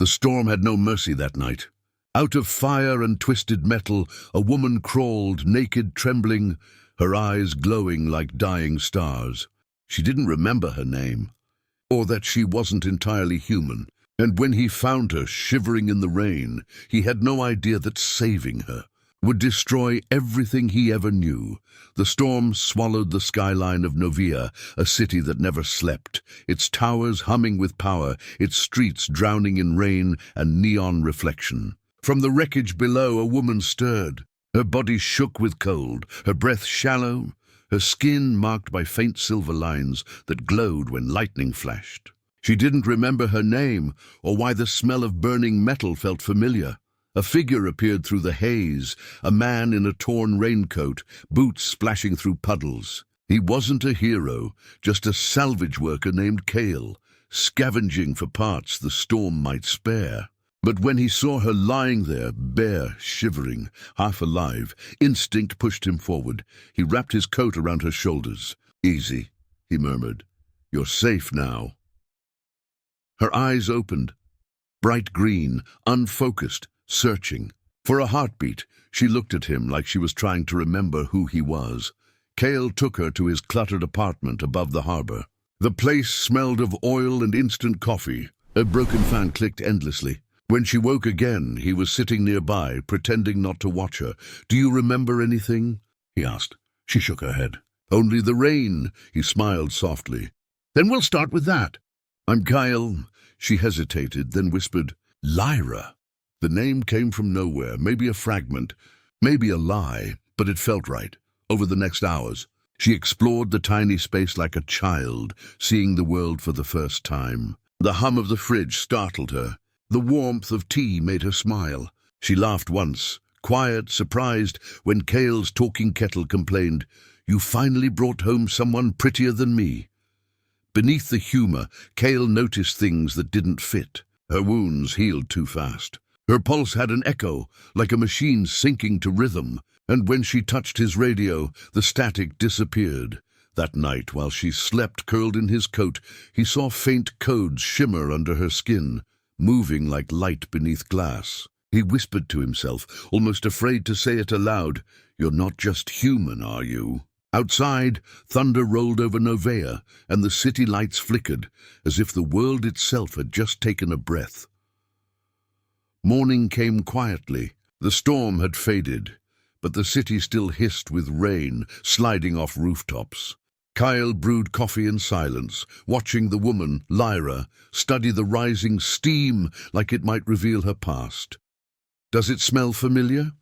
The storm had no mercy that night. Out of fire and twisted metal, a woman crawled, naked, trembling, her eyes glowing like dying stars. She didn't remember her name, or that she wasn't entirely human. And when he found her shivering in the rain, he had no idea that saving her would destroy everything he ever knew. The storm swallowed the skyline of Novia, a city that never slept, its towers humming with power, its streets drowning in rain and neon reflection. From the wreckage below, a woman stirred. Her body shook with cold, her breath shallow, her skin marked by faint silver lines that glowed when lightning flashed. She didn't remember her name or why the smell of burning metal felt familiar. A figure appeared through the haze, a man in a torn raincoat, boots splashing through puddles. He wasn't a hero, just a salvage worker named Kale, scavenging for parts the storm might spare. But when he saw her lying there, bare, shivering, half alive, instinct pushed him forward. He wrapped his coat around her shoulders. "Easy," he murmured. "You're safe now." Her eyes opened, bright green, unfocused, searching. For a heartbeat, she looked at him like she was trying to remember who he was. Kale took her to his cluttered apartment above the harbor. The place smelled of oil and instant coffee. A broken fan clicked endlessly. When she woke again, he was sitting nearby, pretending not to watch her. "Do you remember anything?" he asked. She shook her head. "Only the rain," he smiled softly. "Then we'll start with that." "I'm Kyle." She hesitated, then whispered, "Lyra." The name came from nowhere, maybe a fragment, maybe a lie, but it felt right. Over the next hours, she explored the tiny space like a child, seeing the world for the first time. The hum of the fridge startled her. The warmth of tea made her smile. She laughed once, quiet, surprised, when Kale's talking kettle complained, "You finally brought home someone prettier than me." Beneath the humor, Kale noticed things that didn't fit. Her wounds healed too fast. Her pulse had an echo, like a machine syncing to rhythm, and when she touched his radio, the static disappeared. That night, while she slept curled in his coat, he saw faint codes shimmer under her skin, moving like light beneath glass. He whispered to himself, almost afraid to say it aloud, "You're not just human, are you?" Outside, thunder rolled over Novea, and the city lights flickered, as if the world itself had just taken a breath. Morning came quietly. The storm had faded, but the city still hissed with rain, sliding off rooftops. Kyle brewed coffee in silence, watching the woman, Lyra, study the rising steam like it might reveal her past. "Does it smell familiar?"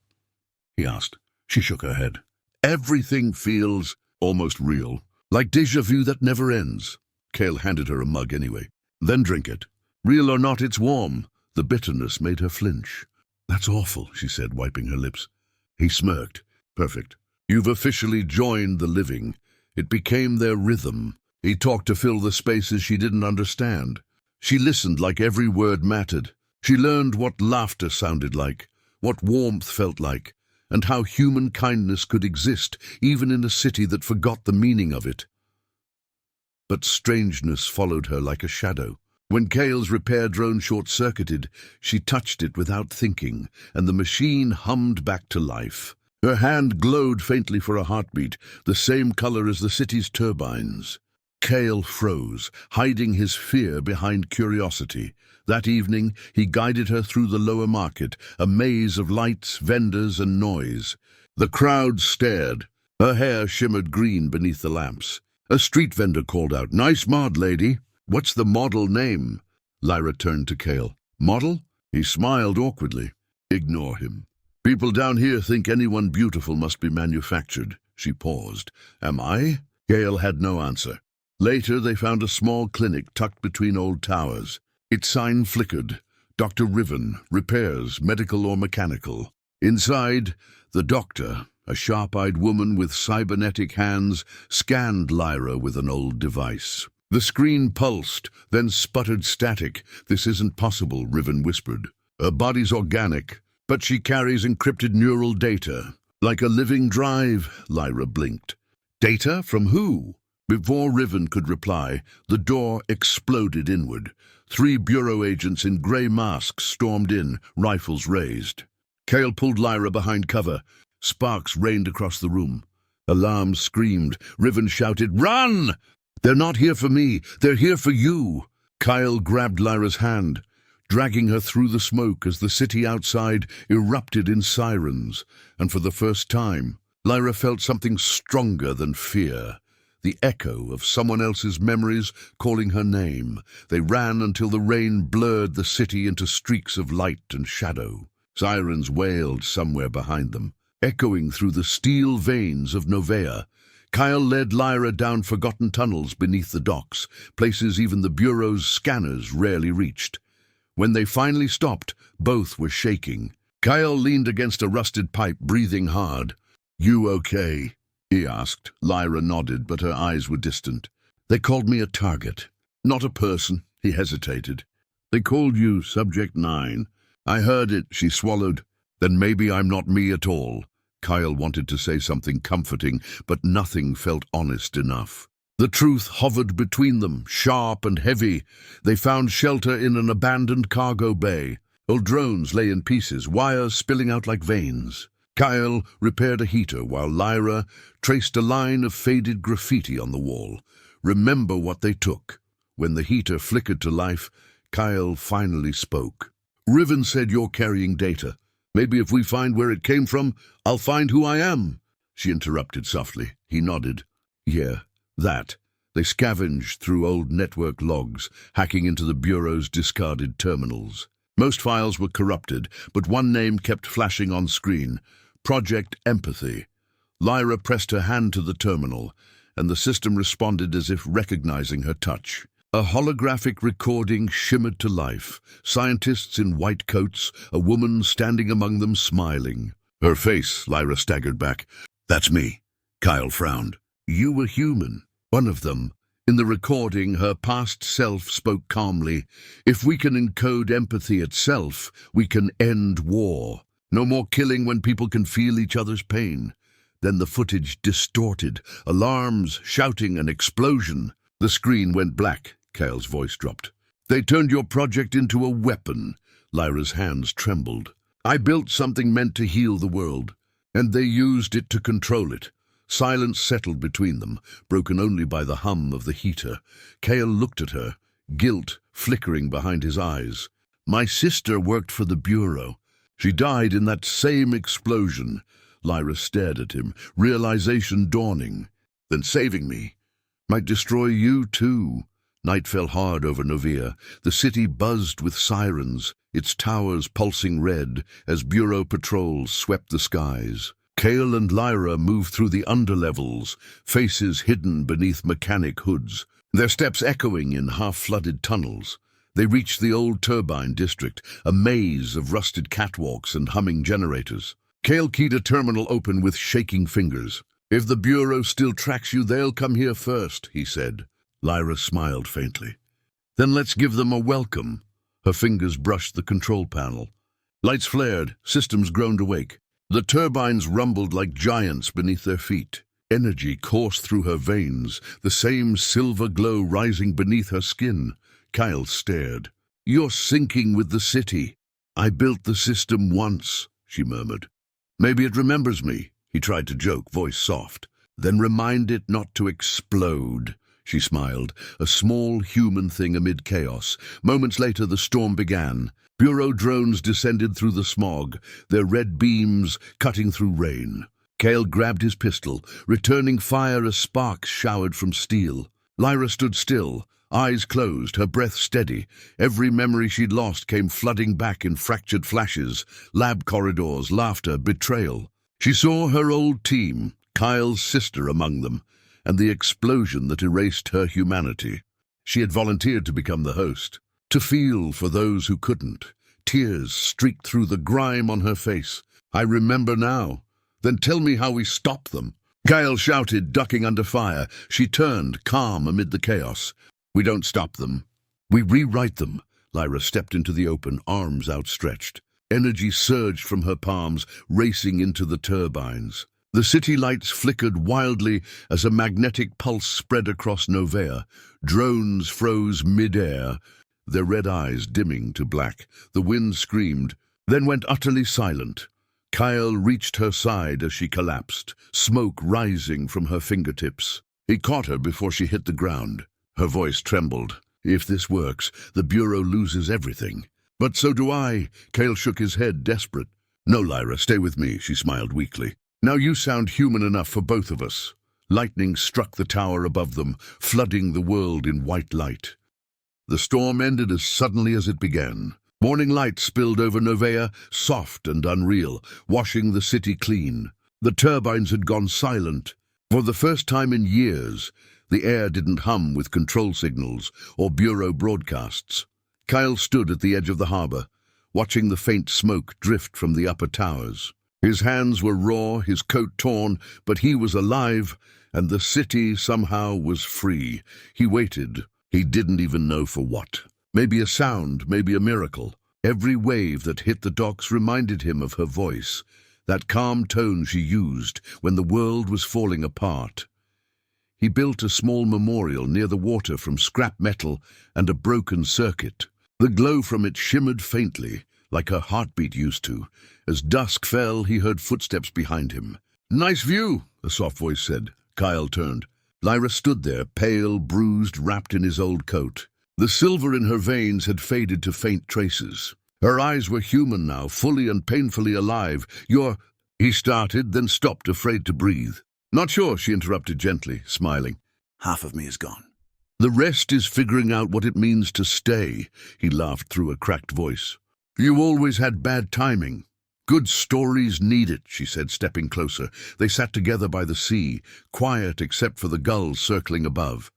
he asked. She shook her head. "Everything feels almost real, like déjà vu that never ends." Kale handed her a mug anyway. "Then drink it. Real or not, it's warm." The bitterness made her flinch. "That's awful," she said, wiping her lips. He smirked. "Perfect. You've officially joined the living." It became their rhythm. He talked to fill the spaces she didn't understand. She listened like every word mattered. She learned what laughter sounded like, what warmth felt like, and how human kindness could exist even in a city that forgot the meaning of it. But strangeness followed her like a shadow. When Kale's repair drone short-circuited, she touched it without thinking, and the machine hummed back to life. Her hand glowed faintly for a heartbeat, the same color as the city's turbines. Kale froze, hiding his fear behind curiosity. That evening, he guided her through the lower market, a maze of lights, vendors, and noise. The crowd stared. Her hair shimmered green beneath the lamps. A street vendor called out, "Nice mod, lady." "What's the model name?" Lyra turned to Kale. "Model?" He smiled awkwardly. "Ignore him. People down here think anyone beautiful must be manufactured." She paused. "Am I?" Kale had no answer. Later, they found a small clinic tucked between old towers. Its sign flickered. Dr. Riven, repairs, medical or mechanical. Inside, the doctor, a sharp-eyed woman with cybernetic hands, scanned Lyra with an old device. The screen pulsed, then sputtered static. "This isn't possible," Riven whispered. "Her body's organic, but she carries encrypted neural data. Like a living drive," Lyra blinked. "Data? From who?" Before Riven could reply, the door exploded inward. 3 bureau agents in grey masks stormed in, rifles raised. Cale pulled Lyra behind cover. Sparks rained across the room. Alarms screamed. Riven shouted, "Run! They're not here for me. They're here for you." Kyle grabbed Lyra's hand, dragging her through the smoke as the city outside erupted in sirens. And for the first time, Lyra felt something stronger than fear. The echo of someone else's memories calling her name. They ran until the rain blurred the city into streaks of light and shadow. Sirens wailed somewhere behind them, echoing through the steel veins of Novea. Kyle led Lyra down forgotten tunnels beneath the docks, places even the Bureau's scanners rarely reached. When they finally stopped, both were shaking. Kyle leaned against a rusted pipe, breathing hard. "You okay?" he asked. Lyra nodded, but her eyes were distant. "They called me a target, not a person," he hesitated. "They called you Subject 9. I heard it," she swallowed. "Then maybe I'm not me at all." Kyle wanted to say something comforting, but nothing felt honest enough. The truth hovered between them, sharp and heavy. They found shelter in an abandoned cargo bay. Old drones lay in pieces, wires spilling out like veins. Kyle repaired a heater while Lyra traced a line of faded graffiti on the wall. "Remember what they took." When the heater flickered to life, Kyle finally spoke. "Riven said you're carrying data. Maybe if we find where it came from, I'll find who I am." She interrupted softly. He nodded. "Yeah, that." They scavenged through old network logs, hacking into the Bureau's discarded terminals. Most files were corrupted, but one name kept flashing on screen. Project Empathy. Lyra pressed her hand to the terminal, and the system responded as if recognizing her touch. A holographic recording shimmered to life. Scientists in white coats, a woman standing among them smiling. Her face, Lyra staggered back. "That's me." Kyle frowned. "You were human. One of them." In the recording, her past self spoke calmly. "If we can encode empathy itself, we can end war. No more killing when people can feel each other's pain." Then the footage distorted. Alarms, shouting, an explosion. The screen went black. Kyle's voice dropped. "They turned your project into a weapon." Lyra's hands trembled. "I built something meant to heal the world, and they used it to control it." Silence settled between them, broken only by the hum of the heater. Kyle looked at her, guilt flickering behind his eyes. "My sister worked for the Bureau. She died in that same explosion." Lyra stared at him, realization dawning. "Then saving me might destroy you too." Night fell hard over Novea. The city buzzed with sirens, its towers pulsing red as Bureau patrols swept the skies. Kale and Lyra moved through the underlevels, faces hidden beneath mechanic hoods, their steps echoing in half-flooded tunnels. They reached the old turbine district, a maze of rusted catwalks and humming generators. Kale keyed a terminal open with shaking fingers. "If the Bureau still tracks you, they'll come here first," he said. Lyra smiled faintly. "Then let's give them a welcome." Her fingers brushed the control panel. Lights flared, systems groaned awake. The turbines rumbled like giants beneath their feet. Energy coursed through her veins, the same silver glow rising beneath her skin. Kyle stared. "You're sinking with the city." "I built the system once," she murmured. "Maybe it remembers me." He tried to joke, voice soft. "Then remind it not to explode." She smiled, a small human thing amid chaos. Moments later, the storm began. Bureau drones descended through the smog, their red beams cutting through rain. Kale grabbed his pistol, returning fire as sparks showered from steel. Lyra stood still, eyes closed, her breath steady. Every memory she'd lost came flooding back in fractured flashes, lab corridors, laughter, betrayal. She saw her old team, Kyle's sister among them, and the explosion that erased her humanity. She had volunteered to become the host, to feel for those who couldn't. Tears streaked through the grime on her face. "I remember now." "Then tell me how we stop them." Kyle shouted, ducking under fire. She turned, calm amid the chaos. "We don't stop them. We rewrite them." Lyra stepped into the open, arms outstretched. Energy surged from her palms, racing into the turbines. The city lights flickered wildly as a magnetic pulse spread across Novea. Drones froze mid-air. their red eyes dimming to black. The wind screamed, then went utterly silent. Kyle reached her side as she collapsed, smoke rising from her fingertips. He caught her before she hit the ground. Her voice trembled. If this works, the Bureau loses everything. But so do I. Kyle shook his head, desperate. No, Lyra, stay with me, she smiled weakly. Now you sound human enough for both of us. Lightning struck the tower above them, flooding the world in white light. The storm ended as suddenly as it began. Morning light spilled over Novea, soft and unreal, washing the city clean. The turbines had gone silent. For the first time in years, the air didn't hum with control signals or Bureau broadcasts. Kyle stood at the edge of the harbor, watching the faint smoke drift from the upper towers. His hands were raw, his coat torn, but he was alive, and the city somehow was free. He waited. He didn't even know for what. Maybe a sound, maybe a miracle. Every wave that hit the docks reminded him of her voice, that calm tone she used when the world was falling apart. He built a small memorial near the water from scrap metal and a broken circuit. The glow from it shimmered faintly, like her heartbeat used to. As dusk fell, he heard footsteps behind him. "Nice view," a soft voice said. Kyle turned. Lyra stood there, pale, bruised, wrapped in his old coat. The silver in her veins had faded to faint traces. Her eyes were human now, fully and painfully alive. He started, then stopped, afraid to breathe. "Not sure," she interrupted gently, smiling. "Half of me is gone." "The rest is figuring out what it means to stay," he laughed through a cracked voice. "You always had bad timing." "Good stories need it," she said, stepping closer. They sat together by the sea, quiet except for the gulls circling above.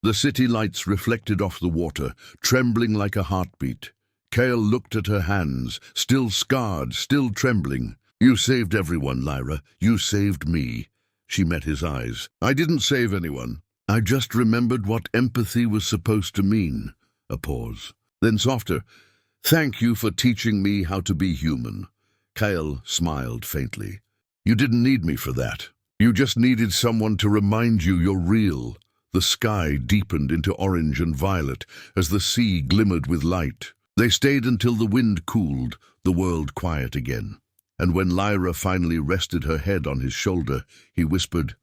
The city lights reflected off the water, trembling like a heartbeat. Kale looked at her hands, still scarred, still trembling. "You saved everyone, Lyra. You saved me." She met his eyes. "I didn't save anyone. I just remembered what empathy was supposed to mean." A pause. Then softer. "Thank you for teaching me how to be human." Kyle smiled faintly. "You didn't need me for that. You just needed someone to remind you you're real." The sky deepened into orange and violet as the sea glimmered with light. They stayed until the wind cooled, the world quiet again. And when Lyra finally rested her head on his shoulder, he whispered,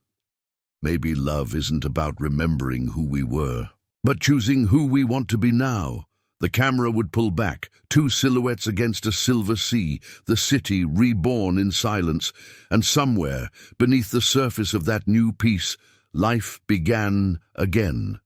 "Maybe love isn't about remembering who we were, but choosing who we want to be now." The camera would pull back, two silhouettes against a silver sea, the city reborn in silence, and somewhere, beneath the surface of that new peace, life began again.